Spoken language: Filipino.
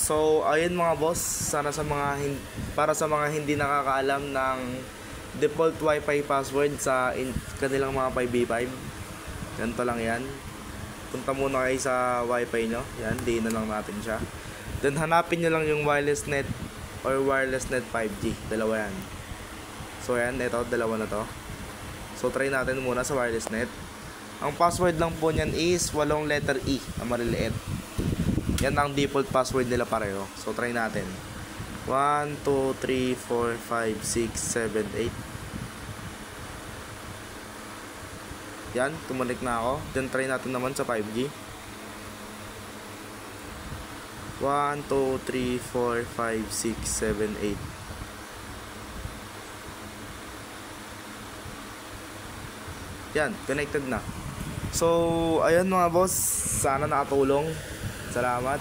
So, ayun mga boss, sana para sa mga hindi nakakaalam ng default wifi password sa kanilang mga 5v5, ganito lang yan. Punta muna kayo sa wifi nyo, yan, diin na lang natin siya. Then hanapin nyo lang yung wireless net or wireless net 5G, dalawa yan. So yan, ito, dalawa na to. So try natin muna sa wireless net. Ang password lang po niyan is 8 letter E na maliliit. Yan ang default password nila pareho. So try natin. 1, 2, 3, 4, 5, 6, 7, 8. Yan, tumulik na ako. Then try natin naman sa 5G. 1, 2, 3, 4, 5, 6, 7, 8. Yan, connected na. So, ayun mga boss, sana nakatulong. Salamat.